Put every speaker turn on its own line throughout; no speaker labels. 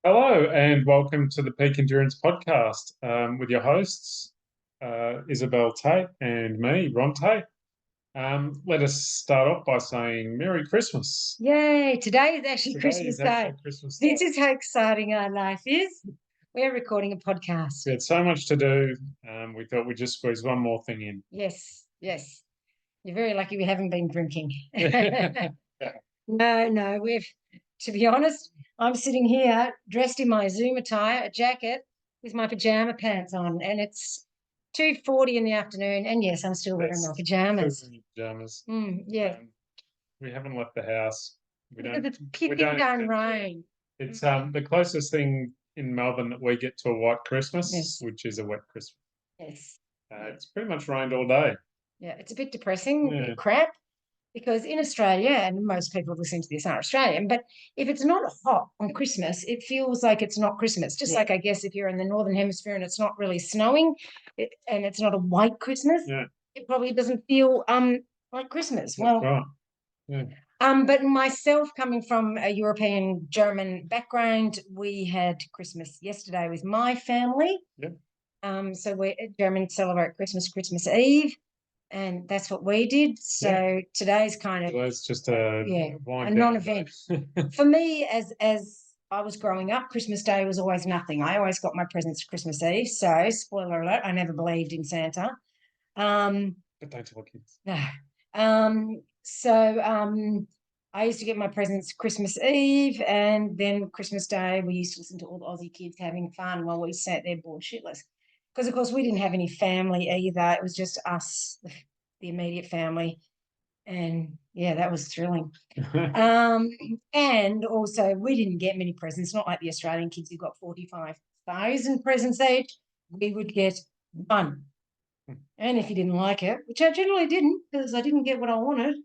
Hello and welcome to the Peak Endurance Podcast with your hosts, Isabel Tate and me, Ron Tate. Let us start off by saying Merry Christmas.
Yay, today is actually
Today
Christmas
is actually
Day.
Christmas
This
Day.
is how exciting our life is. We're recording a podcast.
We had so much to do. We thought we'd just squeeze one more thing in.
Yes, yes. You're very lucky we haven't been drinking.
Yeah.
No, to be honest, I'm sitting here dressed in my Zoom attire, a jacket with my pajama pants on, and it's 2:40 in the afternoon. And yes, I'm still wearing my pajamas.
Still in pajamas.
Yeah.
We haven't left the house.
Because it's
We don't
pipping down
intend to.
rain.
It's the closest thing in Melbourne that we get to a white Christmas,
Yes.
which is a wet Christmas.
Yes.
It's pretty much rained all day.
Yeah, it's a bit depressing, a
Yeah.
bit crap, because in Australia, and most people listening to this aren't Australian, but if it's not hot on Christmas, it feels like it's not Christmas. Just like I guess if you're in the Northern Hemisphere and it's not really snowing and it's not a white Christmas, it probably doesn't feel like Christmas.
That's right. Yeah.
But myself coming from a European German background, we had Christmas yesterday with my family.
Yep.
So we Germans celebrate Christmas Eve, and that's what we did. So today's kind of
Today's just a
non-event for me. As I was growing up, Christmas Day was always nothing. I always got my presents Christmas Eve. So spoiler alert, I never believed in Santa.
But don't tell kids.
No. I used to get my presents Christmas Eve, and then Christmas Day we used to listen to all the Aussie kids having fun while we sat there bored shitless. Because of course we didn't have any family either. It was just us, the immediate family, and yeah, that was thrilling. And also we didn't get many presents. Not like the Australian kids who got 45,000 presents each. We would get one. And if you didn't like it, which I generally didn't, because I didn't get what I wanted,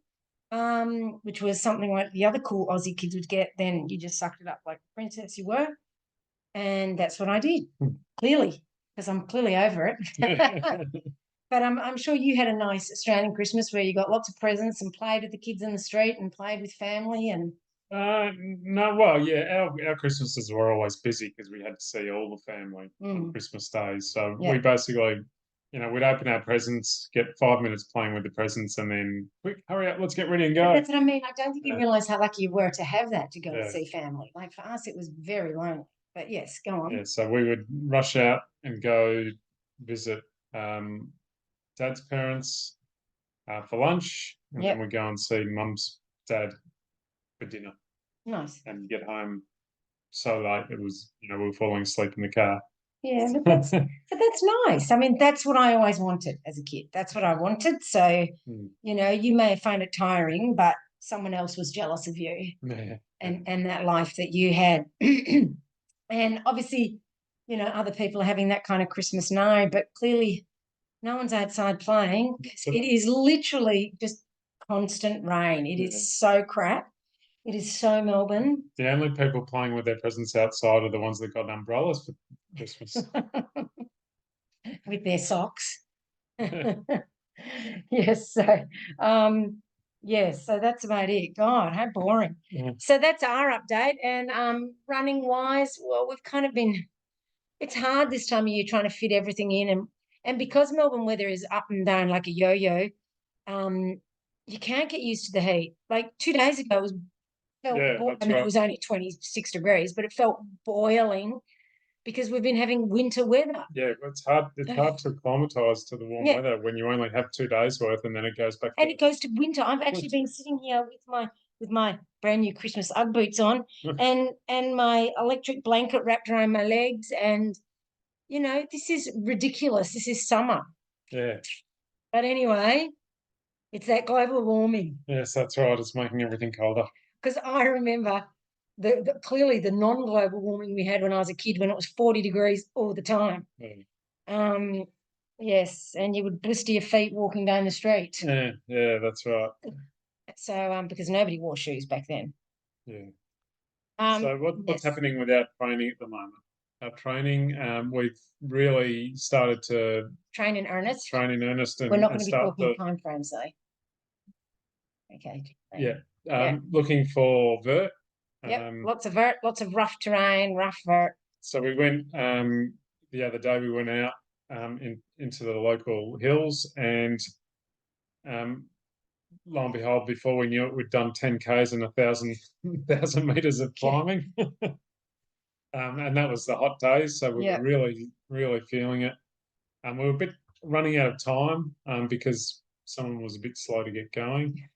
which was something like the other cool Aussie kids would get, then you just sucked it up like the princess you were. And that's what I did, clearly, because I'm clearly over it. But I'm sure you had a nice Australian Christmas where you got lots of presents and played with the kids in the street and played with family and.
No, well, yeah, our Christmases were always busy because we had to see all the family on Christmas Day. So we basically, we'd open our presents, get 5 minutes playing with the presents, and then quick, hurry up, let's get ready and go.
But that's what I mean. I don't think you realise how lucky you were to have that, to go and see family. Like for us, it was very lonely. But yes, go on.
Yeah, so we would rush out and go visit Dad's parents for lunch, and then we'd go and see Mum's dad for dinner.
Nice.
And get home so late it was, we were falling asleep in the car.
Yeah, but that's nice. I mean, that's what I always wanted as a kid. That's what I wanted. So, you may find it tiring, but someone else was jealous of you and that life that you had. And obviously, other people are having that kind of Christmas now, but clearly no one's outside playing. It is literally just constant rain. It is so crap. It is so Melbourne.
The only people playing with their presents outside are the ones that got umbrellas for Christmas.
With their socks. Yes. So, so that's about it. God, how boring. Yeah. So that's our update. And running wise, well, we've kind of been, it's hard this time of year trying to fit everything in. And because Melbourne weather is up and down like a yo-yo, you can't get used to the heat. Like 2 days ago, it was only 26 degrees, but it felt boiling because we've been having winter weather. Yeah,
it's hard to acclimatise to the warm weather when you only have 2 days worth and then it goes back.
And it goes to winter. I've actually been sitting here with my brand new Christmas Ugg boots on and my electric blanket wrapped around my legs, and this is ridiculous. This is summer.
Yeah.
But anyway, it's that global warming.
Yes, that's right. It's making everything colder.
Because I remember clearly the non-global warming we had when I was a kid, when it was 40 degrees all the time. Yes, and you would blister your feet walking down the street.
Yeah, that's right.
So because nobody wore shoes back then.
Yeah. So what's happening with our training at the moment? Our training, we've really started to
train in earnest.
And
we're not going to be talking time frames though. Okay.
Looking for vert.
Yep, lots of vert, lots of rough terrain, rough vert.
So we went the other day. We went out into the local hills, and lo and behold, before we knew it, we'd done 10Ks and 1,000 meters of climbing. And that was the hot days, so we were really, really feeling it. We were a bit running out of time because someone was a bit slow to get going.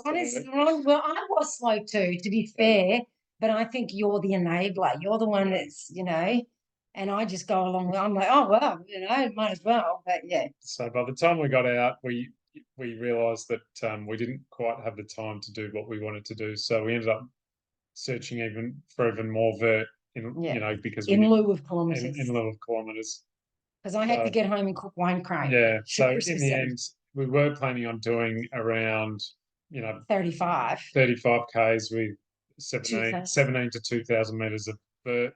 Honestly, well, I was slow too, to be fair, but I think you're the enabler. You're the one that's, and I just go along. I'm like, oh well, might as well. But yeah.
So by the time we got out, we realised that we didn't quite have the time to do what we wanted to do. So we ended up searching even more vert, because
in lieu of kilometres.
In lieu of kilometres.
Because I had to get home and cook wine cream.
Yeah. So in the end, we were planning on doing around
35
Ks with 17 to 2,000 meters of vert.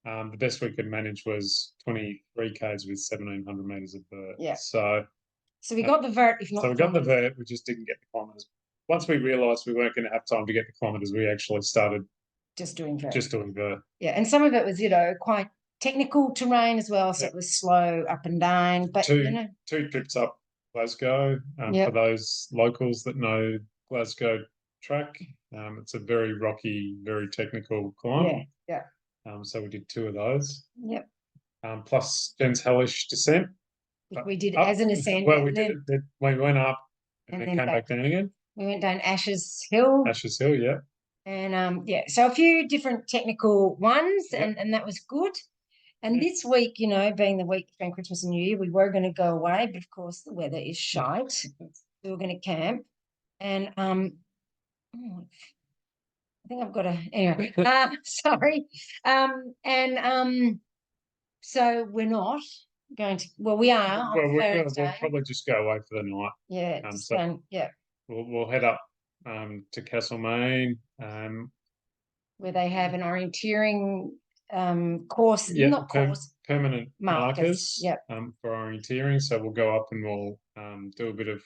The best we could manage was 23 Ks with 1,700 meters of vert.
Yeah.
So
we got the vert, if not.
So we got the vert, we just didn't get the kilometers. Once we realised we weren't going to have time to get the kilometers, we actually started
just doing
vert.
Yeah, and some of it was, quite technical terrain as well, so it was slow up and down. But
two trips up Glasgow for those locals that know Glasgow track. It's a very rocky, very technical climb.
Yeah.
So we did 2 of those.
Yep.
Plus Jen's hellish descent.
We did as an ascent.
Well, we did it. We went up and then came back down again.
We went down Ashes Hill.
Ashes Hill, yeah.
And so a few different technical ones, and that was good. And this week, being the week between Christmas and New Year, we were going to go away, but of course the weather is shite. We were going to camp, and I think I've got anyway. Sorry, so we're not going to. Well, we are.
We'll probably just go away for the night.
Yeah.
We'll head up to Castlemaine,
where they have an orienteering course, not course,
permanent markers for orienteering. So we'll go up and we'll do a bit of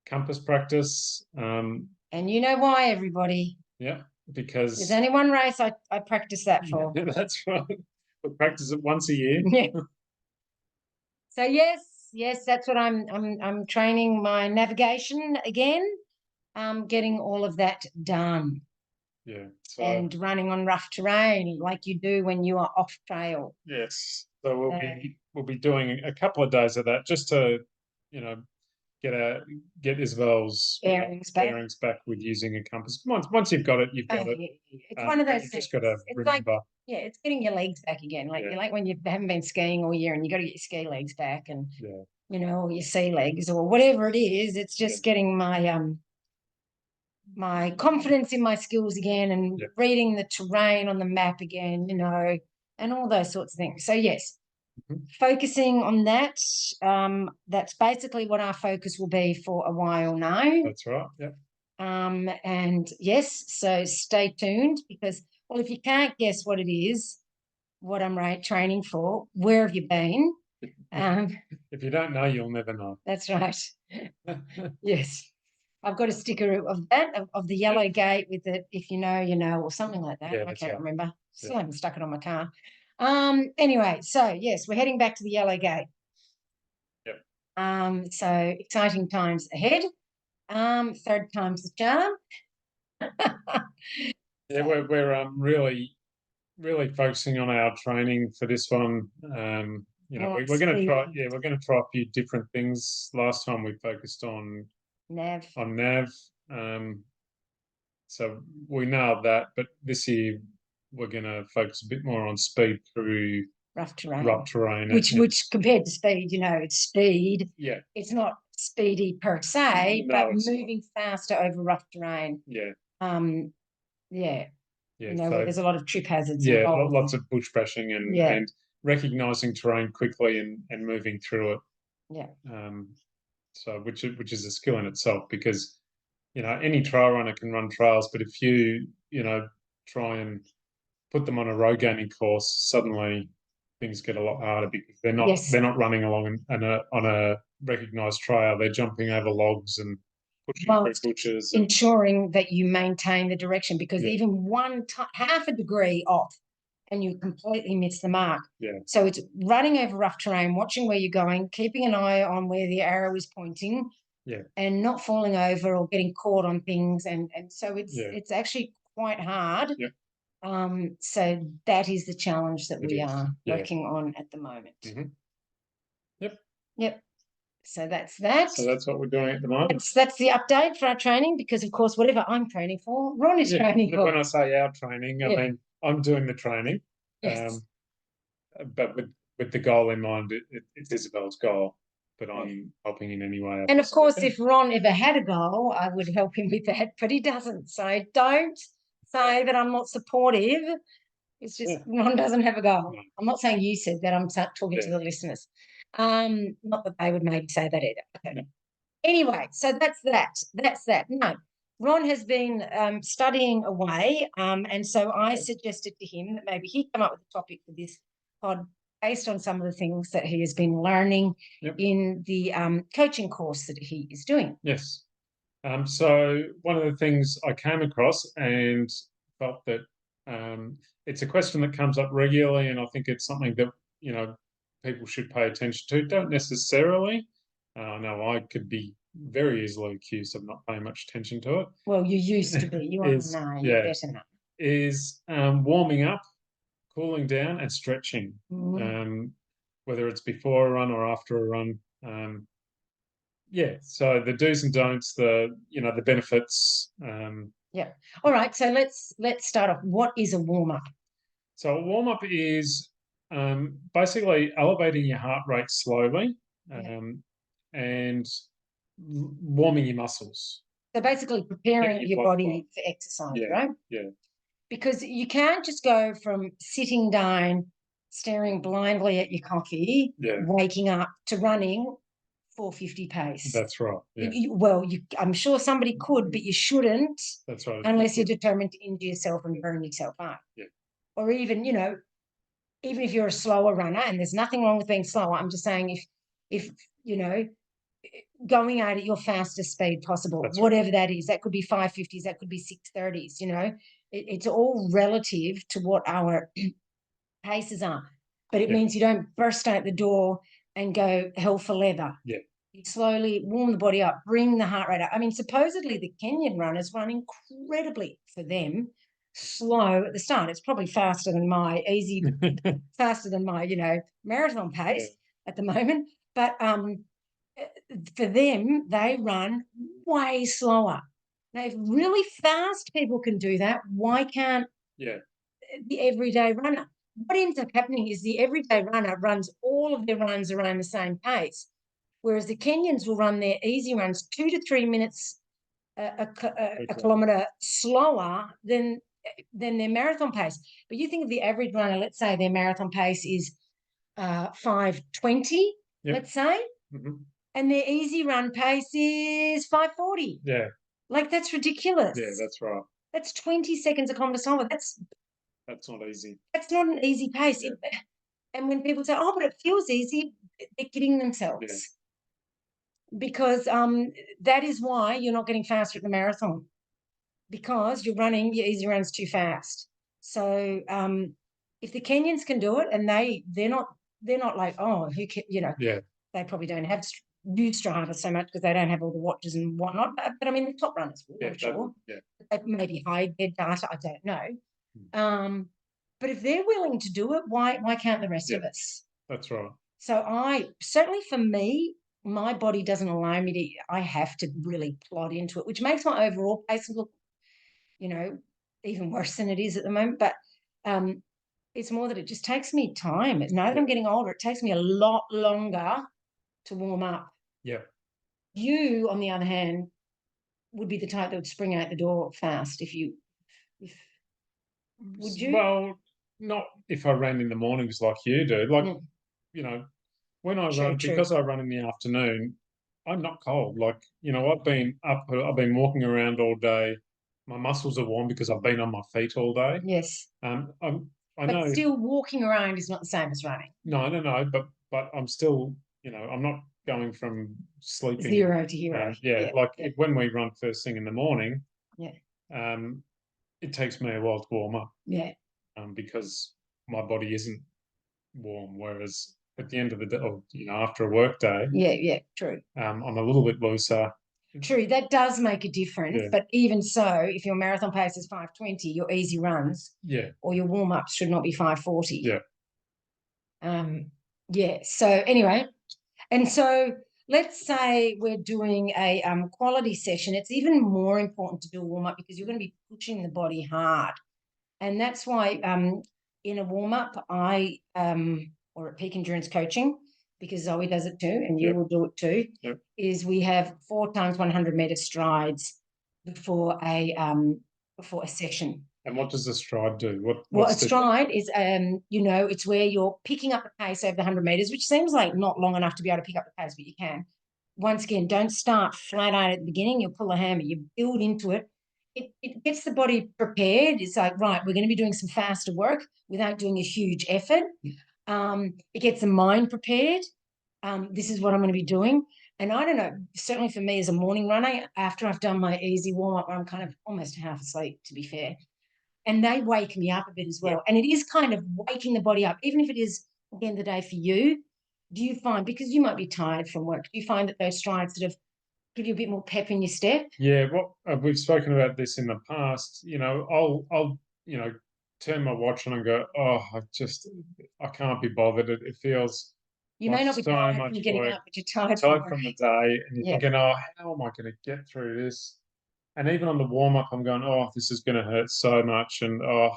compass practice.
And you know why, everybody?
Yeah, because
there's only one race I practice that for.
Yeah, that's right. We practice it once a year.
Yeah. So yes, that's what I'm training my navigation again. Getting all of that done.
Yeah.
And running on rough terrain like you do when you are off trail.
Yes. So we'll be doing a couple of days of that just to, get Isabel's bearings back with using a compass. Once you've got it, you've got it.
It's one of those things.
Just got to remember.
It's getting your legs back again. Like when you haven't been skiing all year and you got to get your ski legs back and or your sea legs or whatever it is. It's just getting my confidence in my skills again and reading the terrain on the map again, and all those sorts of things. So yes, focusing on that. That's basically what our focus will be for a while now.
That's right. Yeah.
And yes, so stay tuned because, well, if you can't guess what it is, what I'm training for, where have you been?
If you don't know, you'll never know.
That's right. Yes. I've got a sticker of that, of the yellow gate with it, if you know, you know, or something like that. I can't remember. Still haven't stuck it on my car. Anyway, so yes, we're heading back to the yellow gate.
Yep.
So exciting times ahead. Third time's the charm.
Yeah, we're really focusing on our training for this one. We're going to try. Yeah, we're going to try a few different things. Last time we focused on nav. So we nailed that, but this year we're going to focus a bit more on speed through
rough terrain. Which compared to speed, it's speed.
Yeah.
It's not speedy per se, but moving faster over rough terrain.
Yeah.
Where there's a lot of trip hazards.
Yeah, lots of bush brushing and recognizing terrain quickly and moving through it.
Yeah.
So which is a skill in itself because any trail runner can run trails, but if you try and put them on a road gaining course, suddenly things get a lot harder because they're not running along on a recognized trail. They're jumping over logs and pushing through bushes,
ensuring that you maintain the direction, because even half a degree off and you completely miss the mark.
Yeah.
So it's running over rough terrain, watching where you're going, keeping an eye on where the arrow is pointing, and not falling over or getting caught on things. And so it's actually quite hard.
Yeah.
So that is the challenge that we are working on at the moment. Yep. So that's that.
So that's what we're doing at the moment.
That's the update for our training, because, of course, whatever I'm training for, Ron is training for.
When I say our training, I mean I'm doing the training.
Yes.
But with the goal in mind, it's Isabel's goal, but I'm helping in any way.
And, of course, if Ron ever had a goal, I would help him with that, but he doesn't. So don't say that I'm not supportive. It's just Ron doesn't have a goal. No. I'm not saying you said that. I'm talking to the listeners. Not that they would maybe say that either. I don't know. Anyway, so that's that. That's that. No, Ron has been studying away, and so I suggested to him that maybe he come up with a topic for this pod based on some of the things that he has been learning in the coaching course that he is doing.
Yes. So one of the things I came across and felt that it's a question that comes up regularly, and I think it's something that, people should pay attention to. Don't necessarily. No, I could be very easily accused of not paying much attention to it.
Well, you used to be. You are now. You're better now.
Is warming up, cooling down, and stretching. Whether it's before a run or after a run. So the do's and don'ts, the benefits.
All right. So let's start off. What is a warm up?
So a warm up is basically elevating your heart rate slowly, and warming your muscles.
So basically preparing your body for exercise, right?
Yeah.
Because you can't just go from sitting down, staring blindly at your coffee, waking up, to running 450 pace.
That's right. Yeah.
I'm sure somebody could, but you shouldn't.
That's right.
Unless you're determined to injure yourself and burn yourself out.
Yeah.
Or even if you're a slower runner, and there's nothing wrong with being slower. I'm just saying if going out at your fastest speed possible, whatever that is. That could be 550s, that could be 630s, it's all relative to what our paces are. But it means you don't burst out the door and go hell for leather.
Yeah.
You slowly warm the body up, bring the heart rate up. I mean, supposedly the Kenyan runners run incredibly, for them, slow at the start. It's probably faster than my marathon pace at the moment. But for them, they run way slower. Now, if really fast people can do that, why can't the everyday runner? What ends up happening is the everyday runner runs all of their runs around the same pace, whereas the Kenyans will run their easy runs 2 to 3 minutes a kilometre slower than their marathon pace. But you think of the average runner, let's say their marathon pace is 5:20, let's say, and their easy run pace is 5:40.
Yeah.
Like, that's ridiculous.
Yeah, that's right.
That's 20 seconds a kilometre slower. That's
not easy.
That's not an easy pace. Yeah. And when people say, oh, but it feels easy, they're kidding themselves. Yeah. Because that is why you're not getting faster at the marathon, because you're running your easy runs too fast. So if the Kenyans can do it, and they're not like, oh, who can, they probably don't have use Strava so much because they don't have all the watches and whatnot. But I mean, the top runners will, I'm sure. They maybe hide their data. I don't know. But if they're willing to do it, why can't the rest of us?
That's right.
So certainly for me, my body doesn't allow me to. I have to really plod into it, which makes my overall pace look, even worse than it is at the moment. But it's more that it just takes me time. Now that I'm getting older, it takes me a lot longer to warm up.
Yeah.
You, on the other hand, would be the type that would spring out the door fast would you?
Well, not if I ran in the mornings like you do. Like, when I run, because I run in the afternoon, I'm not cold. Like, I've been walking around all day. My muscles are warm because I've been on my feet all day.
Yes.
But
still walking around is not the same as running.
No. But I'm still, I'm not going from sleeping
0 to hero.
When we run first thing in the morning,
yeah,
it takes me a while to warm up.
Yeah.
Because my body isn't warm. Whereas at the end of the day, or, after a work day,
yeah, true.
I'm a little bit looser.
True, that does make a difference. Yeah. But even so, if your marathon pace is 5:20, your easy runs, or your warm ups should not be 5:40.
Yeah.
Yeah. So anyway, and so let's say we're doing a quality session. It's even more important to do a warm up because you're going to be pushing the body hard, and that's why in a warm up, or at Peak Endurance Coaching, because Zoe does it too, and you will do it too, is we have 4 times 100-meter strides before a session.
And what does the stride do?
Well, a stride is, it's where you're picking up the pace over the 100 meters, which seems like not long enough to be able to pick up the pace, but you can. Once again, don't start flat out at the beginning. You'll pull a hammer. You build into it. It gets the body prepared. It's like, right, we're going to be doing some faster work without doing a huge effort. It gets the mind prepared. This is what I'm going to be doing. And I don't know, certainly for me as a morning runner, after I've done my easy warm-up, I'm kind of almost half asleep, to be fair. And they wake me up a bit as well. And it is kind of waking the body up, even if it is, at the end of the day, for you. Do you find, because you might be tired from work, do you find that those strides sort of give you a bit more pep in your step?
Yeah, we've spoken about this in the past. I'll turn my watch on and go, oh, I can't be bothered. It feels
you may not be tired when you're getting up, but you're tired
from the day, and you're thinking, oh, how am I going to get through this? And even on the warm-up, I'm going, oh, this is going to hurt so much, and oh,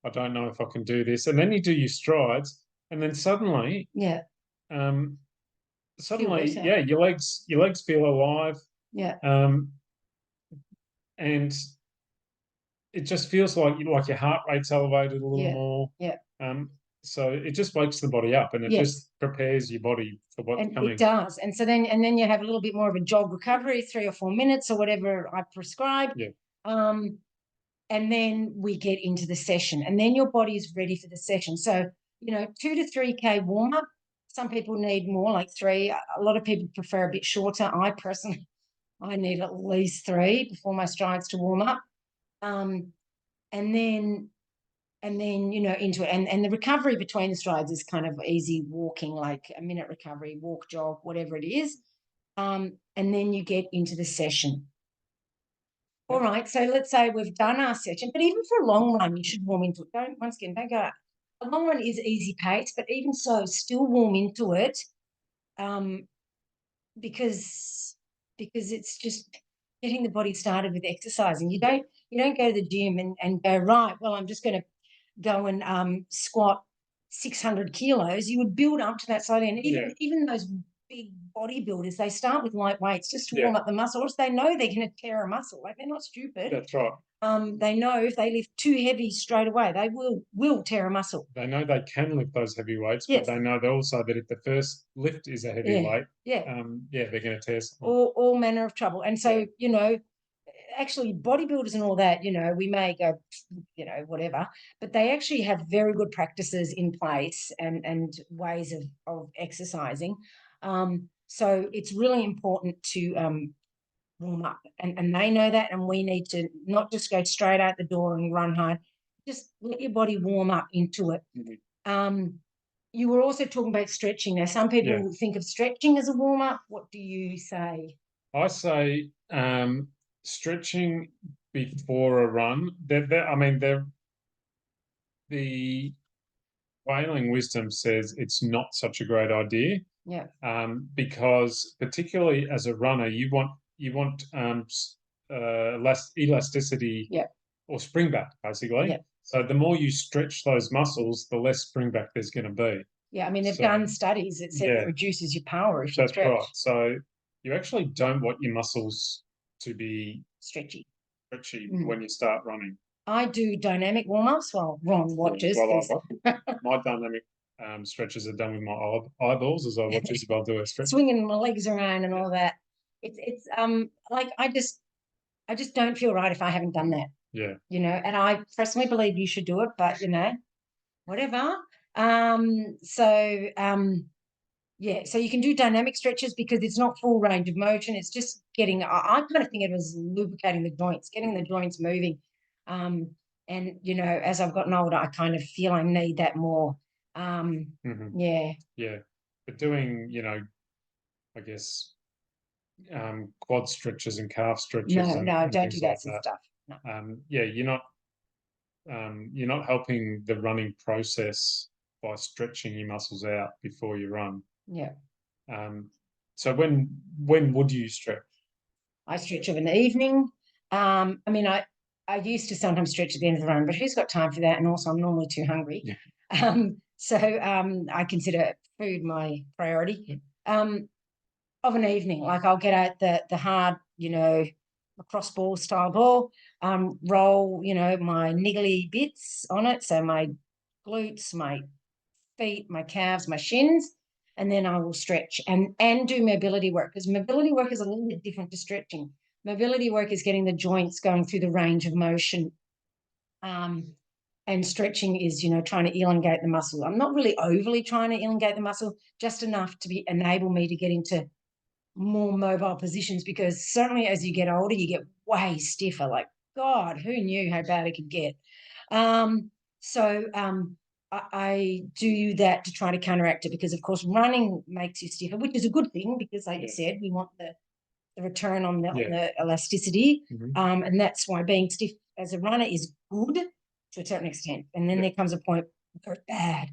I don't know if I can do this. And then you do your strides, and then suddenly, your legs feel alive.
Yeah.
And it just feels like your heart rate's elevated a little more.
Yeah.
So it just wakes the body up, and it just prepares your body for what's coming.
It does. And so then you have a little bit more of a jog recovery, 3 or 4 minutes or whatever I prescribe.
Yeah.
And then we get into the session, and then your body is ready for the session. So, 2 to 3K warm up. Some people need more, like 3. A lot of people prefer a bit shorter. I personally, I need at least 3 before my strides to warm up. And then into it. And the recovery between the strides is kind of easy walking, like a minute recovery, walk, jog, whatever it is. And then you get into the session. All right, so let's say we've done our session, but even for a long run, you should warm into it. Don't go out. A long run is easy pace, but even so, still warm into it, because it's just getting the body started with exercising. You don't go to the gym and go, right, well, I'm just going to go and squat 600 kilos. You would build up to that slowly. And even those big bodybuilders, they start with light weights just to warm up the muscles. They know they're going to tear a muscle. Like, they're not stupid.
That's right.
They know if they lift too heavy straight away, they will tear a muscle.
They know they can lift those heavy weights, but they know also that if the first lift is a heavy weight, they're going to tear something.
All manner of trouble. And so, actually bodybuilders and all that, we may go, whatever, but they actually have very good practices in place and ways of exercising. So it's really important to warm up, and they know that, and we need to not just go straight out the door and run hard. Just let your body warm up into it.
Mm-hmm.
You were also talking about stretching. Now, some people think of stretching as a warm up. What do you say?
I say stretching before a run. The prevailing wisdom says it's not such a great idea.
Yeah.
Because particularly as a runner, you want elasticity. Or spring back, basically. So the more you stretch those muscles, the less spring back there's going to be.
Yeah, I mean, they've done studies that said it reduces your power if you stretch.
That's right. So you actually don't want your muscles to be
stretchy
when you start running.
I do dynamic warm-ups while Ron watches.
My dynamic stretches are done with my eyeballs as I watch Isabel do her stretch.
Swinging my legs around and all that. It's like I just don't feel right if I haven't done that.
Yeah.
And I personally believe you should do it, but whatever. Yeah, so you can do dynamic stretches because it's not full range of motion. It's just getting, I kind of think of it as lubricating the joints, getting the joints moving. And, you know, as I've gotten older, I kind of feel I need that more. Yeah.
Yeah. But doing, you know, I guess, quad stretches and calf stretches
No,
and
don't do
things like
that sort of
that.
stuff. No.
Yeah, you're not helping the running process by stretching your muscles out before you run.
Yeah.
So when would you stretch?
I stretch of an evening. I mean, I used to sometimes stretch at the end of the run, but who's got time for that? And also, I'm normally too hungry.
Yeah.
So I consider food my priority. Of an evening, like I'll get out the hard, you know, a cross ball style ball, roll, you know, my niggly bits on it. So my glutes, my feet, my calves, my shins, and then I will stretch and do mobility work, because mobility work is a little bit different to stretching. Mobility work is getting the joints going through the range of motion. And stretching is, you know, trying to elongate the muscle. I'm not really overly trying to elongate the muscle, just enough to enable me to get into more mobile positions, because certainly as you get older, you get way stiffer. Like, God, who knew how bad it could get? I do that to try to counteract it, because, of course, running makes you stiffer, which is a good thing because, like you said, we want the return on the elasticity. And that's why being stiff as a runner is good to a certain extent. And then there comes a point where it's bad.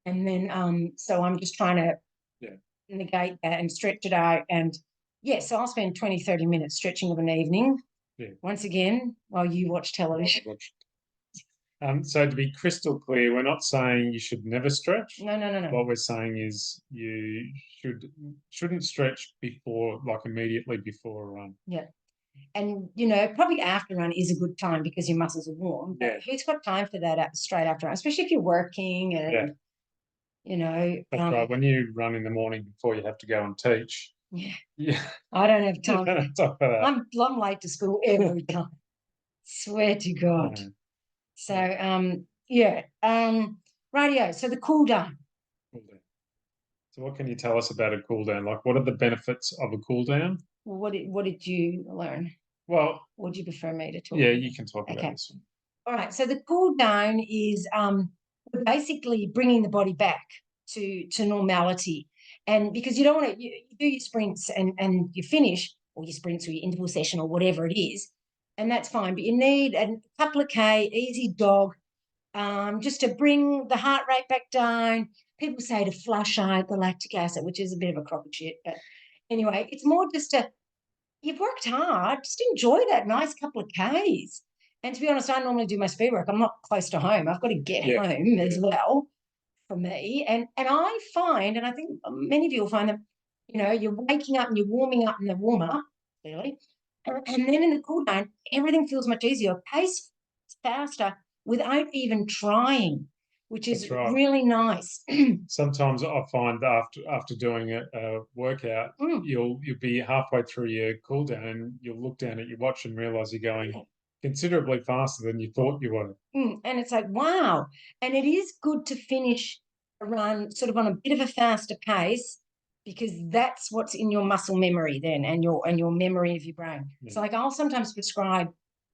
And then so I'm just trying to negate that and stretch it out. And so I'll spend 20, 30 minutes stretching of an evening. Once again, while you watch television.
So to be crystal clear, we're not saying you should never stretch.
No.
What we're saying is you shouldn't stretch before, like immediately before a run.
Yeah. And, you know, probably after run is a good time because your muscles are warm. But who's got time for that straight after run, especially if you're working and, you know.
That's right. When you run in the morning before you have to go and teach. Yeah.
I don't have time.
You don't have time for that.
I'm late to school every time. Swear to God. So, radio. So the cool down.
So what can you tell us about a cool down? Like, what are the benefits of a cool down?
Well, what did you learn?
Well,
would you prefer me to talk?
Yeah, you can talk about this one.
All right. So the cool down is basically bringing the body back to normality. And because you don't want to, you do your sprints and you finish, or your sprints or your interval session or whatever it is, and that's fine. But you need a couple of K, easy jog, just to bring the heart rate back down. People say to flush out the lactic acid, which is a bit of a crock of shit. But anyway, it's more just you've worked hard, just enjoy that nice couple of Ks. And to be honest, I normally do my speed work. I'm not close to home. I've got to get home as well for me. And I find, and I think many of you will find that, you know, you're waking up and you're warming up in the warm up, clearly. And then in the cool down, everything feels much easier, pace faster without even trying, which is really nice.
Sometimes I find after doing a workout, you'll be halfway through your cool down and you'll look down at your watch and realize you're going considerably faster than you thought you were.
And it's like, wow. And it is good to finish a run sort of on a bit of a faster pace, because that's what's in your muscle memory then, and your memory of your brain. So like I'll sometimes prescribe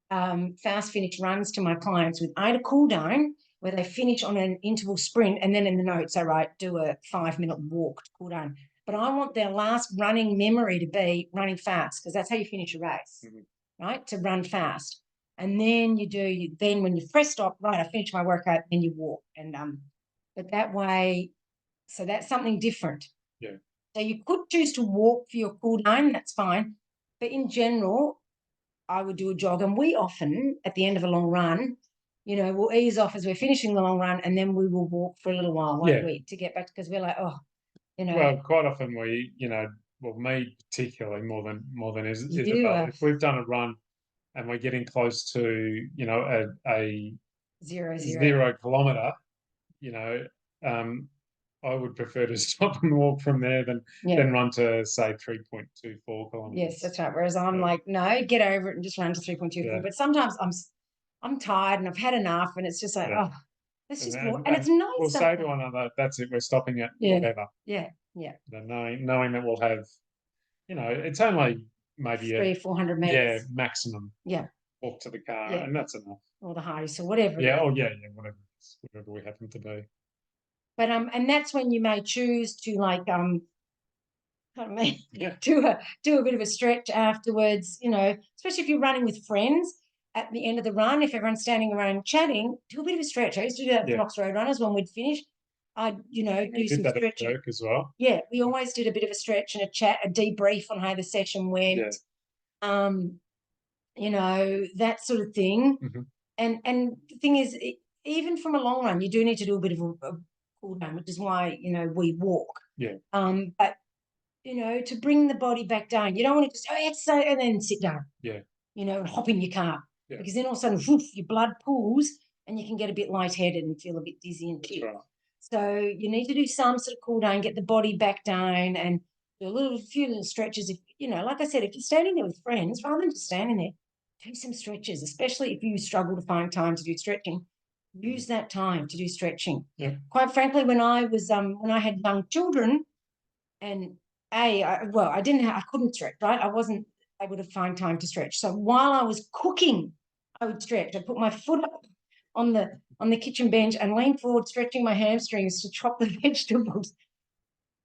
fast finish runs to my clients without a cool down, where they finish on an interval sprint, and then in the notes I write, do a 5-minute walk to cool down. But I want their last running memory to be running fast, because that's how you finish a race, right? To run fast. And then then when you press stop, right, I finish my workout, then you walk. And but that way, so that's something different.
Yeah.
So you could choose to walk for your cool down, that's fine. But in general, I would do a jog. And we often, at the end of a long run, you know, we'll ease off as we're finishing the long run, and then we will walk for a little while, won't we, to get back, because we're like, oh, you know.
Well, quite often we, you know, well, me particularly more than Isabel, if we've done a run and we're getting close to, you know, a 0 kilometre, you know, I would prefer to stop and walk from there than run to, say, 3.24 kilometres.
Yes, that's right. Whereas I'm like, no, get over it and just run to 3.24. But sometimes I'm tired and I've had enough, and it's just like, oh, let's just walk. And it's nice.
We'll say to one another, that's it, we're stopping at whatever.
Yeah. Yeah.
Knowing that we'll have, it's only maybe
300-400 meters.
maximum.
Yeah.
Walk to the car, and that's enough.
Or the house, or whatever.
Yeah. Oh, yeah. Whatever we happen to be.
But and that's when you may choose to
Yeah.
do a bit of a stretch afterwards. Especially if you're running with friends. At the end of the run, if everyone's standing around chatting, do a bit of a stretch. I used to do that with Knox Road Runners when we'd finish. I'd do some stretching.
At as well.
Yeah, we always did a bit of a stretch and a chat, a debrief on how the session went. That sort of thing.
Mm-hmm.
And the thing is, even from a long run, you do need to do a bit of a cool down, which is why we walk.
Yeah.
But to bring the body back down, you don't want to just exercise and then sit down.
Yeah.
And hop in your car, because then all of a sudden, your blood pools and you can get a bit lightheaded and feel a bit dizzy and
That's right.
So you need to do some sort of cool down, get the body back down, and do a few little stretches. If like I said, if you're standing there with friends, rather than just standing there, do some stretches. Especially if you struggle to find time to do stretching, use that time to do stretching.
Yeah.
Quite frankly, when I had young children, and I couldn't stretch. Right, I wasn't able to find time to stretch. So while I was cooking, I would stretch. I put my foot up on the kitchen bench and lean forward, stretching my hamstrings to chop the vegetables.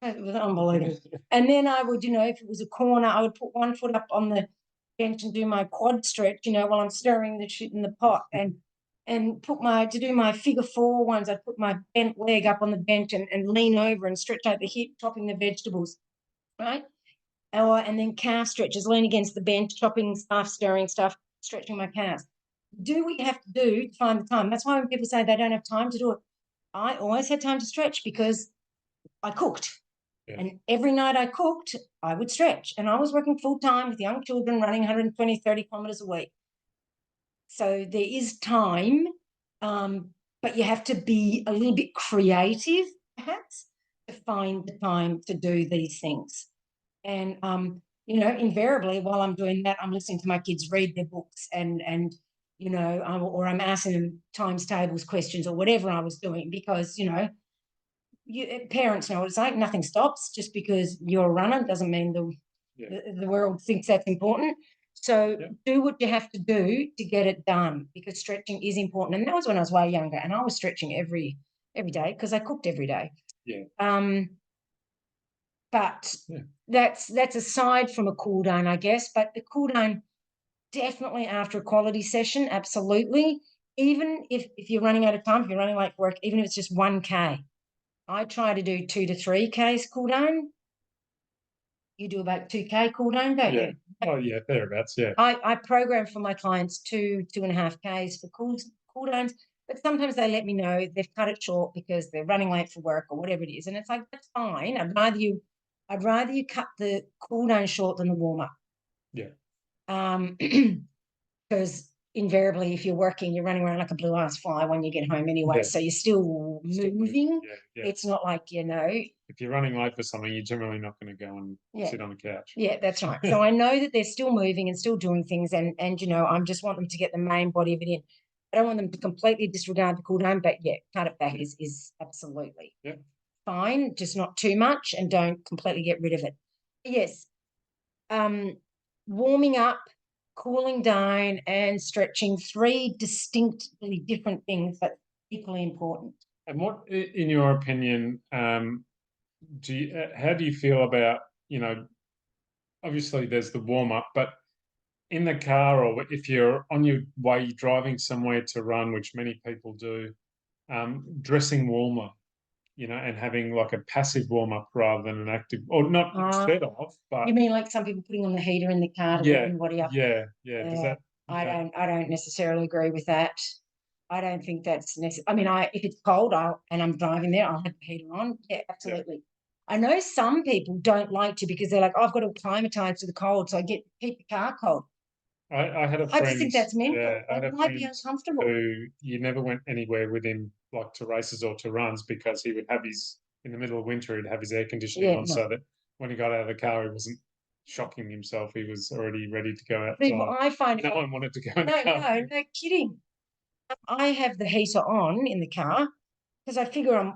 It was unbelievable. And then I would, if it was a corner, I would put one foot up on the bench and do my quad stretch, while I'm stirring the shit in the pot, and to do my figure four ones, I'd put my bent leg up on the bench and lean over and stretch out the hip, chopping the vegetables, right? And then calf stretches, lean against the bench, chopping stuff, stirring stuff, stretching my calves. Do what you have to do to find the time. That's why when people say they don't have time to do it, I always had time to stretch because I cooked. Yeah. And every night I cooked, I would stretch. And I was working full-time with young children, running 120, 30 kilometres a week. So there is time, but you have to be a little bit creative, perhaps, to find the time to do these things. And, invariably, while I'm doing that, I'm listening to my kids read their books and or I'm asking them times tables questions or whatever I was doing, because, parents know what it's like. Nothing stops. Just because you're a runner doesn't mean the world thinks that's important. So do what you have to do to get it done, because stretching is important. And that was when I was way younger, and I was stretching every day because I cooked every day.
Yeah.
But that's aside from a cool down, I guess. But the cool down, definitely after a quality session, absolutely. Even if you're running out of time, if you're running late for work, even if it's just 1K, I try to do 2 to 3Ks cool down. You do about 2K cool down, don't you?
Oh, yeah, thereabouts, yeah.
I program for my clients 2.5Ks for cool downs, but sometimes they let me know they've cut it short because they're running late for work or whatever it is, and it's like, that's fine. I'd rather you cut the cool down short than the warm up.
Yeah.
Because invariably, if you're working, you're running around like a blue ass fly when you get home anyway. So you're still moving. Yeah. It's not like,
if you're running late for something, you're generally not going to go and sit on the couch.
Yeah, that's right. So I know that they're still moving and still doing things, and I just want them to get the main body of it in. I don't want them to completely disregard the cool down, but cut it back is absolutely fine, just not too much, and don't completely get rid of it. Yes. Warming up, cooling down, and stretching, 3 distinctly different things, but equally important.
And what, in your opinion, how do you feel about, obviously there's the warm-up, but in the car, or if you're on your way driving somewhere to run, which many people do, dressing warmer, and having like a passive warm-up rather than an active, or not instead of, but...
You mean like some people putting on the heater in the car to warm the body up?
Yeah. Does that...
I don't necessarily agree with that. I don't think that's necessary. I mean, if it's cold and I'm driving there, I'll have the heater on. Yeah, absolutely. Yeah. I know some people don't like to, because they're like, I've got to acclimatise to the cold, so I keep the car cold.
I had a friend...
I just think that's mental.
Yeah, I had a friend
be uncomfortable.
who you never went anywhere with him, like to races or to runs, because he would have in the middle of winter, he'd have his air conditioning on, so that when he got out of the car, he wasn't shocking himself. He was already ready to go outside.
I find
no one wanted to go in the car.
No kidding. I have the heater on in the car because I figure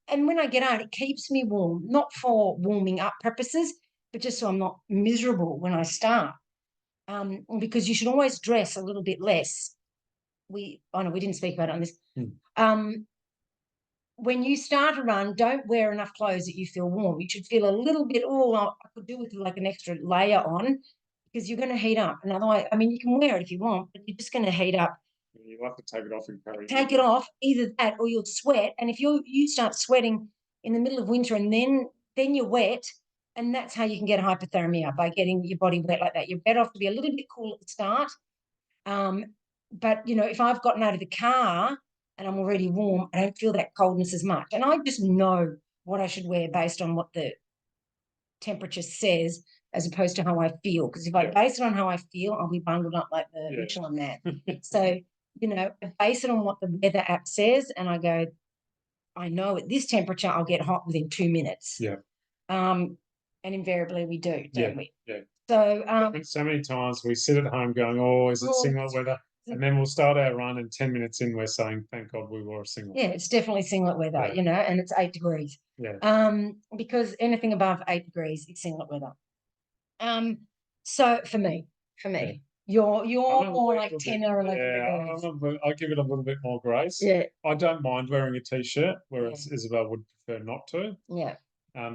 And when I get out, it keeps me warm, not for warming up purposes, but just so I'm not miserable when I start. Because you should always dress a little bit less. I know we didn't speak about it on this. Um, when you start a run, don't wear enough clothes that you feel warm. You should feel a little bit, I could do with like an extra layer on, because you're going to heat up. And otherwise, I mean, you can wear it if you want, but you're just going to heat up.
You'll have to take it off and carry it.
Take it off, either that or you'll sweat. And if you start sweating in the middle of winter and then you're wet, and that's how you can get hypothermia, by getting your body wet like that. You're better off to be a little bit cool at the start. But, if I've gotten out of the car and I'm already warm, I don't feel that coldness as much. And I just know what I should wear based on what the temperature says, as opposed to how I feel. Because if I base it on how I feel, I'll be bundled up like the Michelin Man. So, I base it on what the weather app says, and I go, I know at this temperature I'll get hot within 2 minutes.
Yeah.
And invariably we do, don't we?
Yeah.
So
so many times we sit at home going, "Oh, is it singlet weather?" And then we'll start our run, and 10 minutes in, we're saying, "Thank God we wore a singlet."
Yeah, it's definitely singlet weather, and it's 8 degrees.
Yeah.
Because anything above 8 degrees is singlet weather. So for me, you're more like 10 or 11 degrees.
I give it a little bit more grace.
Yeah.
I don't mind wearing a t-shirt, whereas Isabel would prefer not to.
Yeah.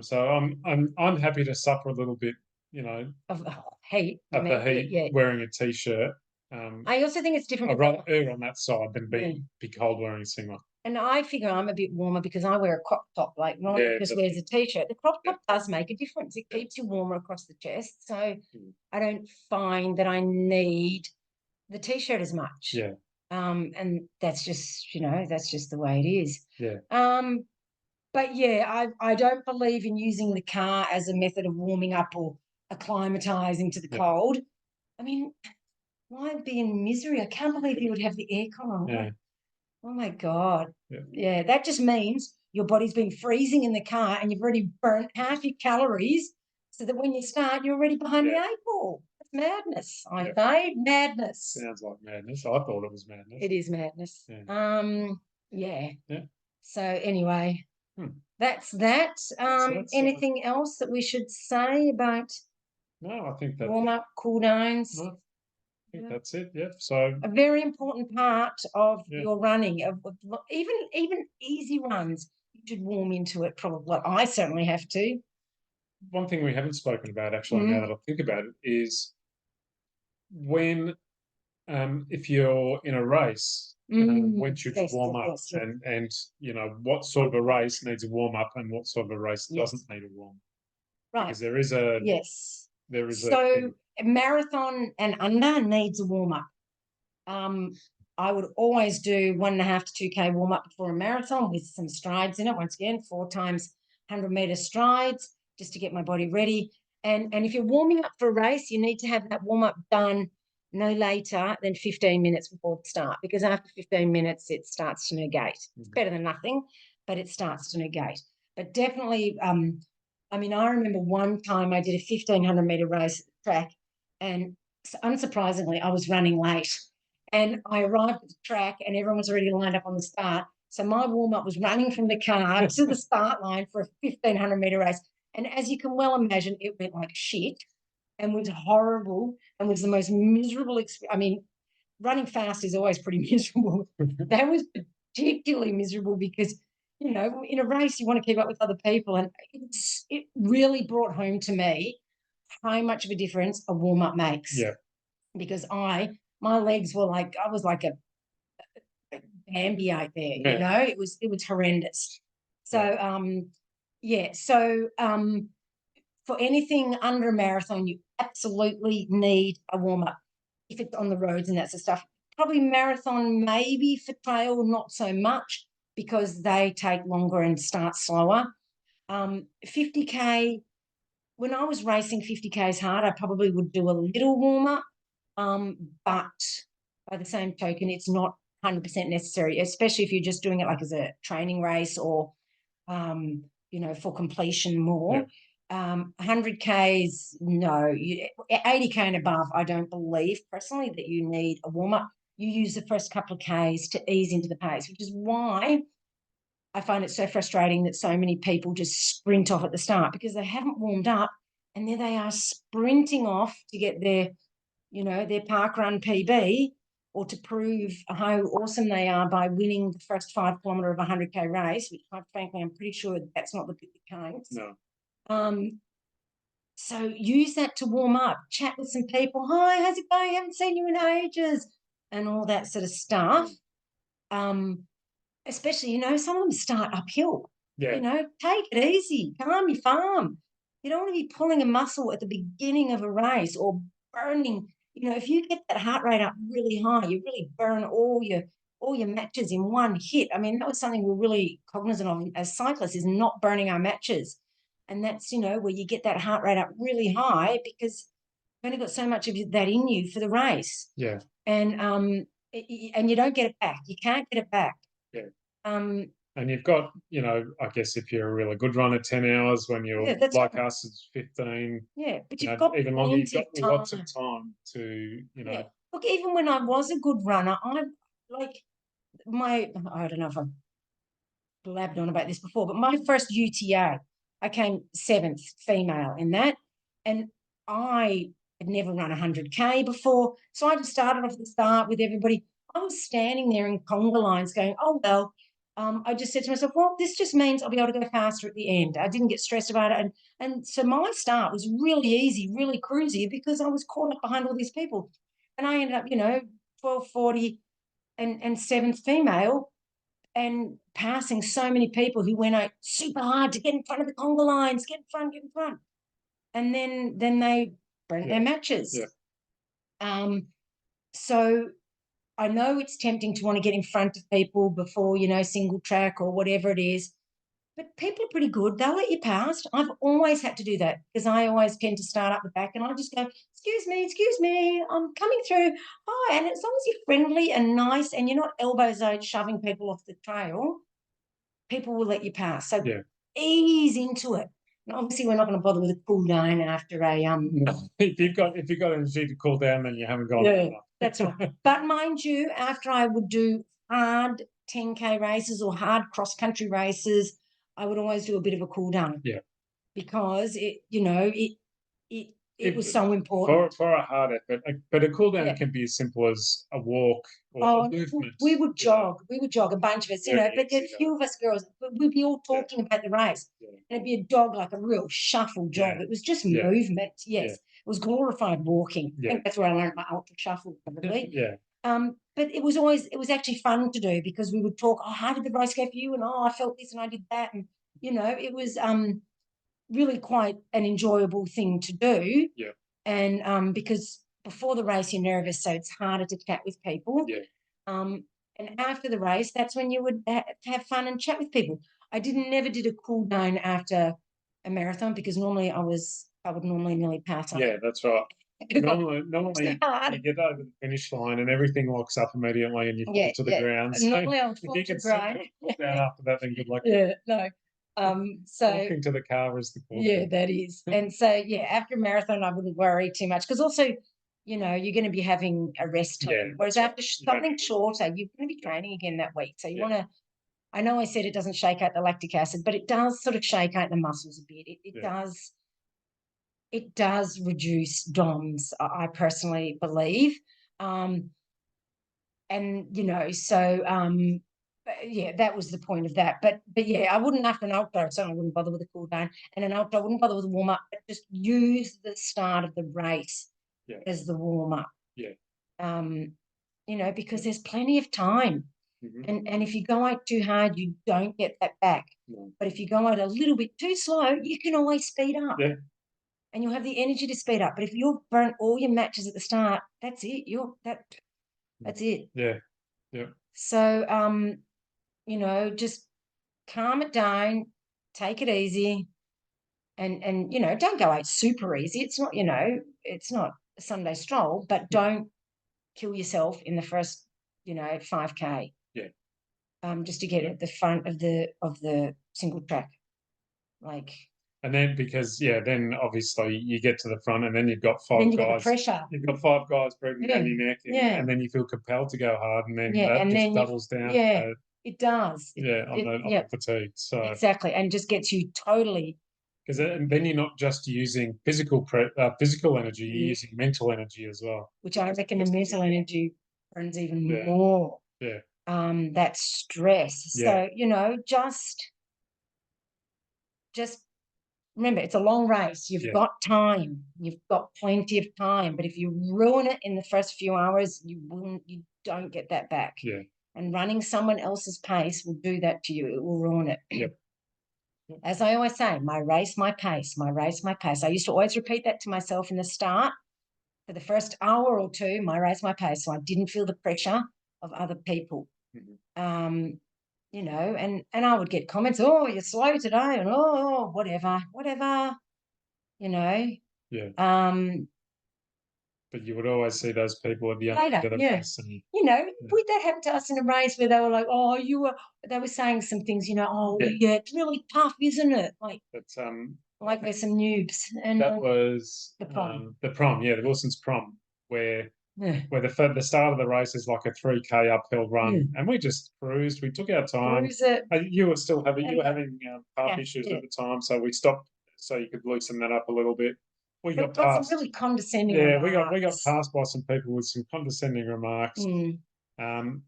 So I'm happy to suffer a little bit,
Of heat.
at the heat, wearing a t-shirt.
I also think it's different.
I'd rather err on that side than be cold wearing a singlet.
And I figure I'm a bit warmer because I wear a crop top, like Ron just wears a t-shirt. The crop top does make a difference. It keeps you warmer across the chest. So I don't find that I need the t-shirt as much.
Yeah.
And that's just, that's just the way it is.
Yeah.
But I don't believe in using the car as a method of warming up or acclimatizing to the cold. I mean, why be in misery? I can't believe you would have the aircon on.
Yeah.
Oh my God.
Yeah.
That just means your body's been freezing in the car and you've already burnt half your calories, so that when you start, you're already behind the 8 ball. That's madness, I say. Madness.
Sounds like madness. I thought it was madness.
It is madness.
Yeah.
So anyway, that's that. Anything else that we should say about
I think that's
warm-up, cool downs?
No, I think that's it. Yeah. So
a very important part of your running, of even easy runs, you should warm into it. Probably, well, I certainly have to.
One thing we haven't spoken about, actually, now that I think about it, is when, if you're in a race, when should you warm up, and what sort of a race needs a warm up, and what sort of a race doesn't need a warm.
Right.
Because there is a
so a marathon and under needs a warm up. I would always do 1.5 to 2K warm up before a marathon with some strides in it. Once again, 4 times 100-meter strides, just to get my body ready. And if you're warming up for a race, you need to have that warm up done no later than 15 minutes before the start, because after 15 minutes, it starts to negate. It's better than nothing, but it starts to negate. But definitely, I remember one time I did a 1,500-meter race at the track, and unsurprisingly, I was running late. And I arrived at the track and everyone was already lined up on the start. So my warm-up was running from the car to the start line for a 1,500-meter race. And as you can well imagine, it went like shit and was horrible and was the most miserable experience. I mean, running fast is always pretty miserable. That was particularly miserable because, in a race, you want to keep up with other people. And it really brought home to me how much of a difference a warm-up makes.
Yeah.
Because my legs were like, I was like a Bambi out there, it was horrendous. So, for anything under a marathon, you absolutely need a warm up. If it's on the roads and that's the stuff, probably marathon, maybe for trail, not so much, because they take longer and start slower. 50K, when I was racing 50Ks hard, I probably would do a little warm up. But by the same token, it's not 100% necessary, especially if you're just doing it like as a training race or, for completion more. 100Ks, no. 80K and above, I don't believe personally that you need a warm-up. You use the first couple of Ks to ease into the pace, which is why I find it so frustrating that so many people just sprint off at the start because they haven't warmed up, and there they are sprinting off to get their, their park run PB, or to prove how awesome they are by winning the first 5 kilometre of a 100K race, which quite frankly, I'm pretty sure that's not the case.
No.
So use that to warm up, chat with some people. Hi, how's it going? I haven't seen you in ages, and all that sort of stuff. Especially, some of them start uphill.
Yeah.
Take it easy, calm your farm. You don't want to be pulling a muscle at the beginning of a race or burning. If you get that heart rate up really high, you really burn all your matches in one hit. I mean, that was something we're really cognizant of as cyclists, is not burning our matches. And that's, where you get that heart rate up really high because you've only got so much of that in you for the race.
Yeah.
And you don't get it back. You can't get it back.
Yeah.
And
you've got, I guess if you're a really good runner, 10 hours. When you're like
right.
us, it's 15.
Yeah, but you've got
even longer. You've got lots of
time
time to,
Yeah. Look, even when I was a good runner, I don't know if I've blabbed on about this before, but my first UTA, I came 7th female in that, and I had never run 100K before, so I just started off at the start with everybody. I was standing there in conga lines going, oh, well, I just said to myself, well, this just means I'll be able to go faster at the end. I didn't get stressed about it. And so my start was really easy, really cruisy, because I was caught up behind all these people. And I ended up, 12:40 and 7th female, and passing so many people who went out super hard to get in front of the conga lines, get in front. And then they burnt their matches.
Yeah.
So I know it's tempting to want to get in front of people before, single track or whatever it is, but people are pretty good. They'll let you pass. I've always had to do that because I always tend to start up the back and I just go, excuse me, I'm coming through. Hi. And as long as you're friendly and nice and you're not elbows out shoving people off the trail, people will let you pass. So ease into it. And obviously, we're not going to bother with a cool down after a
No. If you've got energy to cool down, then you haven't gone.
Yeah, that's right. But mind you, after I would do hard 10K races or hard cross country races, I would always do a bit of a cool down.
Yeah.
Because it was so important
for a hard effort. But a cool down can be as simple as a walk or a movement.
We would jog. We would jog, a bunch of us, but a few of us girls, we'd be all talking about the race.
Yeah.
And it'd be a jog, like a real shuffle jog.
Yeah.
It was just movement. Yes.
Yeah.
It was glorified walking.
Yeah.
I think that's where I learned my ultra shuffle, probably.
Yeah.
But it was actually fun to do because we would talk, oh, how did the race go for you? And I felt this and I did that. And it was really quite an enjoyable thing to do.
Yeah.
And because before the race you're nervous, so it's harder to chat with people.
Yeah.
And after the race, that's when you would have fun and chat with people. I never did a cool down after a marathon because normally I would normally nearly pass out.
Yeah, that's right. Normally you get over the finish line and everything locks up immediately and you fall to the ground. So
normally I would fall to the ground.
Down after that, then good luck.
Yeah, no. So
walking to the car is the cool.
Yeah, that is. And so after a marathon, I wouldn't worry too much because also, you're going to be having a rest time.
Yeah,
whereas after something shorter, you're going to be training again that week. So you want to. I know I said it doesn't shake out the lactic acid, but it does sort of shake out the muscles a bit. It does. It does reduce DOMS, I personally believe. And so that was the point of that. But I wouldn't, after an ultra, so I wouldn't bother with a cool down, and an ultra I wouldn't bother with a warm up, but just use the start of the race as the warm up. Because there's plenty of time.
Mm-hmm.
And if you go out too hard, you don't get that back.
No.
But if you go out a little bit too slow, you can always speed up.
Yeah.
And you'll have the energy to speed up. But if you've burnt all your matches at the start, that's it. That's it.
Yeah. Yeah.
So just calm it down, take it easy, and don't go out super easy. It's not, it's not a Sunday stroll, but don't kill yourself in the first, 5K.
Yeah.
Just to get at the front of the single track.
And then then obviously you get to the front and then you've got five guys.
Pressure.
You've got 5 guys breathing down your neck and then you feel compelled to go hard and then that just doubles down.
It does.
Yeah, on the fatigue. So
exactly, and just gets you totally.
Because then you're not just using physical energy, you're using mental energy as well.
Which I reckon the mental energy burns even more.
Yeah.
That stress. So, just remember, it's a long race. You've got time. You've got plenty of time. But if you ruin it in the first few hours, you don't get that back.
Yeah.
And running someone else's pace will do that to you. It will ruin it.
Yep.
As I always say, my race, my pace, my race, my pace. I used to always repeat that to myself in the start. For the first hour or two, my race, my pace. So I didn't feel the pressure of other people.
Mm-hmm.
And I would get comments, oh, you're slow today, and whatever.
Yeah. But you would always see those people at the end of the race. And,
that happened to us in a race where they were like, oh, they were saying some things, it's really tough, isn't it? Like we're some noobs. And
that was
the prom.
The Wilson's prom, where the start of the race is like a 3K uphill run, and we just cruised. We took our time. You were having calf issues at the time, so we stopped so you could loosen that up a little bit. We got past
some really condescending.
Yeah, we got passed by some people with some condescending remarks.
I'm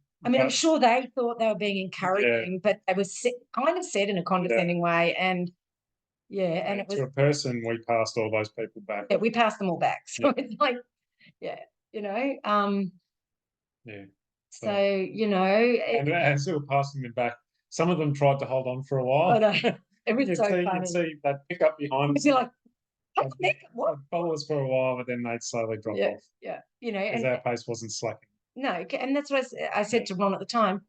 sure they thought they were being encouraging, but they were kind of said in a condescending way, and it was
to a person. We passed all those people back.
Yeah, we passed them all back. So it's like, So
and as we were passing them back, some of them tried to hold on for a while.
It was so funny.
You'd see they'd pick up behind us.
You're like,
what? Follow us for a while, but then they'd slowly drop off.
Yeah,
because our pace wasn't slacking.
No, and that's what I said to Ron at the time.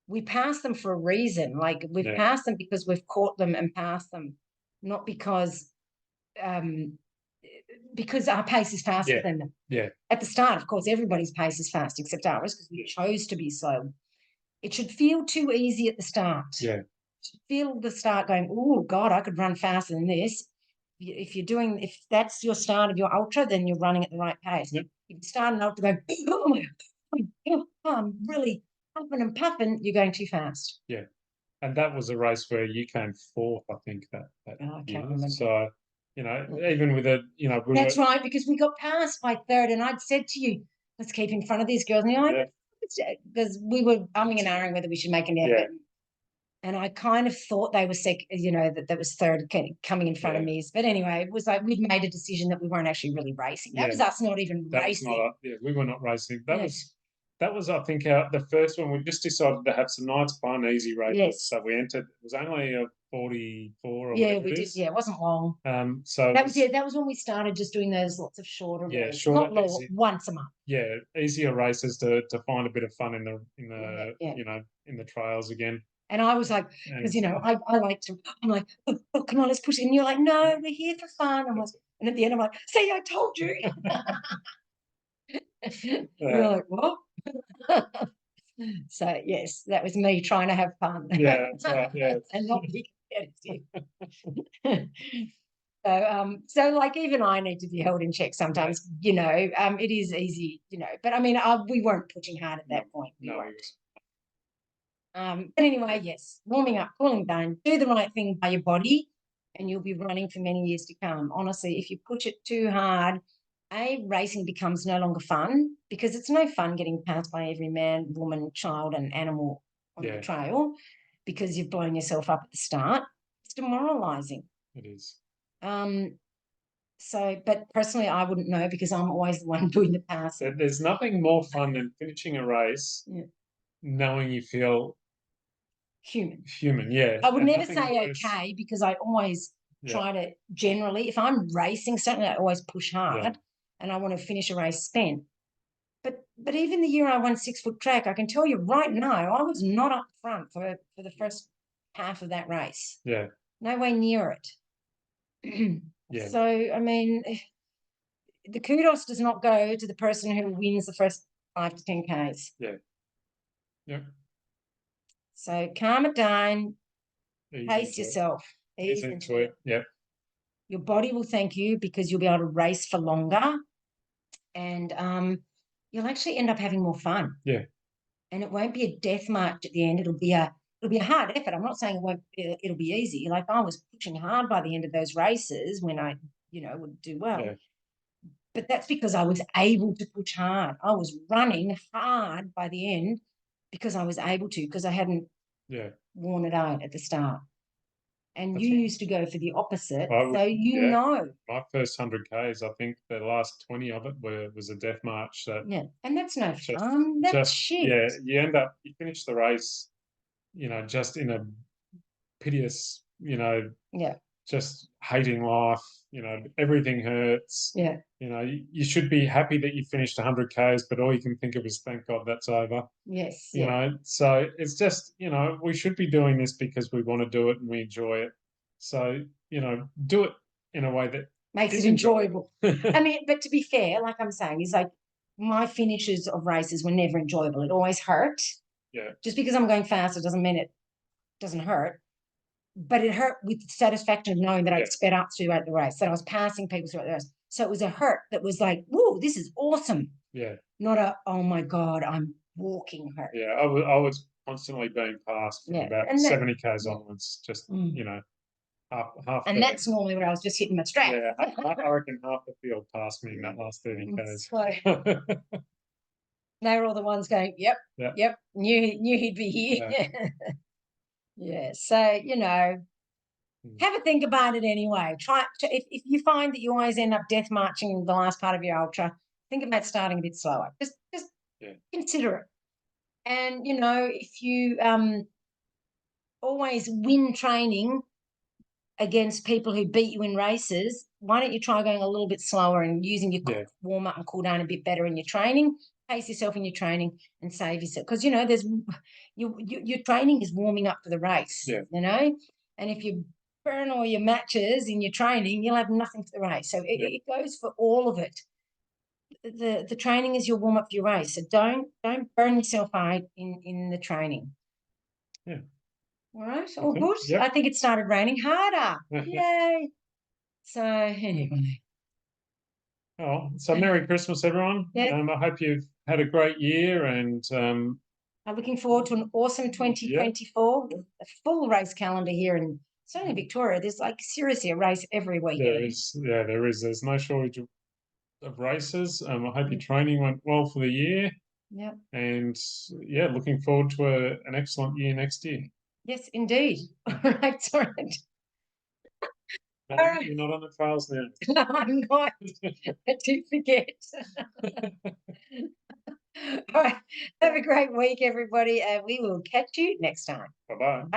We pass them for a reason. Like we've passed them because we've caught them and passed them, not because our pace is faster than them.
Yeah.
At the start, of course, everybody's pace is fast except ours because we chose to be slow. It should feel too easy at the start.
Yeah.
You should feel the start going, oh, God, I could run faster than this. If that's your start of your ultra, then you're running at the right pace.
Yep.
If you start an ultra going, oh, my God, I'm really puffing and puffing, you're going too fast.
Yeah. And that was a race where you came fourth, I think, that
I can't remember.
So, even with
That's right, because we got passed by third, and I'd said to you, let's keep in front of these girls. And because we were umming and ahhing whether we should make an effort. Yeah. And I kind of thought they were that was third coming in front of me. But anyway, it was like we'd made a decision that we weren't actually really racing. That was us not even racing.
We were not racing. That was, I think, the first one. We just decided to have some nice, fun, easy races.
Yes.
So we entered. It was only a 44 or
whatever we did. Yeah, it wasn't long.
So
that was when we started just doing those lots of shorter races. Not long, once a month.
Yeah, easier races to find a bit of fun in the trails again.
And I was like, because I like to. I'm like, oh, come on, let's push it. And you're like, no, we're here for fun. And at the end, I'm like, see, I told you. You're like, what? So yes, that was me trying to have fun.
Yeah, that's right. Yeah,
and not be competitive. So like even I need to be held in check sometimes. It is easy. But I mean, we weren't pushing hard at that point.
No.
But anyway, yes, warming up, cooling down, do the right thing by your body, and you'll be running for many years to come. Honestly, if you push it too hard, racing becomes no longer fun because it's no fun getting passed by every man, woman, child, and animal on the trail because you've blown yourself up at the start. It's demoralizing.
It is.
But personally, I wouldn't know because I'm always the one doing the passing.
There's nothing more fun than finishing a race, knowing you feel human. Yeah.
I would never say okay because I always try to generally, if I'm racing, certainly I always push hard and I want to finish a race spent. But even the year I won 6 foot track, I can tell you right now, I was not up front for the first half of that race.
Yeah.
No way near it. So, I mean, the kudos does not go to the person who wins the first 5 to 10 Ks.
Yeah. Yeah.
So calm it down, pace yourself.
Ease into it. Yeah.
Your body will thank you because you'll be able to race for longer and you'll actually end up having more fun.
Yeah.
and it won't be a death march at the end. It'll be a hard effort. I'm not saying it'll be easy. Like, I was pushing hard by the end of those races when I, would do well.
Yeah.
But that's because I was able to push hard. I was running hard by the end because I was able to, because I hadn't worn it out at the start. And you used to go for the opposite, so you know.
My first 100 Ks, I think the last 20 of it was a death march.
And that's no fun. That's shit.
Yeah, you finish the race, just in a piteous, just hating life. Everything hurts.
Yeah.
You should be happy that you finished 100 Ks, but all you can think of is, thank God that's over.
Yes.
So it's just, we should be doing this because we want to do it and we enjoy it. So, do it in a way that
makes it enjoyable. I mean, but to be fair, like I'm saying, is like, my finishes of races were never enjoyable. It always hurt.
Yeah.
Just because I'm going faster doesn't mean it doesn't hurt. But it hurt with the satisfaction of knowing that I'd sped up throughout the race, that I was passing people throughout the race. So it was a hurt that was like, whoa, this is awesome.
Yeah.
Not a, oh my God, I'm walking hurt.
Yeah, I was constantly being passed from about 70 Ks onwards, just, half.
And that's normally when I was just hitting my strap.
Yeah, I reckon half the field passed me in that last 30 Ks.
So, they were all the ones going, yep, knew he'd be here. Yeah. So, have a think about it anyway. Try to, if you find that you always end up death marching the last part of your ultra, think about starting a bit slower. Just consider it. And if you always win training against people who beat you in races, why don't you try going a little bit slower and using your warm up and cool down a bit better in your training? Pace yourself in your training and save yourself, because there's your training is warming up for the race. And if you burn all your matches in your training, you'll have nothing for the race. So it goes for all of it. The training is your warm up for your race. So don't burn yourself out in the training.
Yeah.
All right. All good. Yep. I think it started raining harder. Yay. So anyway.
Oh, so Merry Christmas, everyone. I hope you've had a great year, and
I'm looking forward to an awesome 2024. A full race calendar here in certainly Victoria. There's like seriously a race every week.
There is. There's no shortage of races. I hope your training went well for the year.
Yeah.
And looking forward to an excellent year next year.
Yes, indeed. All right, sorry.
You're not on the trails now.
No, I'm not. I do forget. All right. Have a great week, everybody. We will catch you next time.
Bye-bye.
Bye.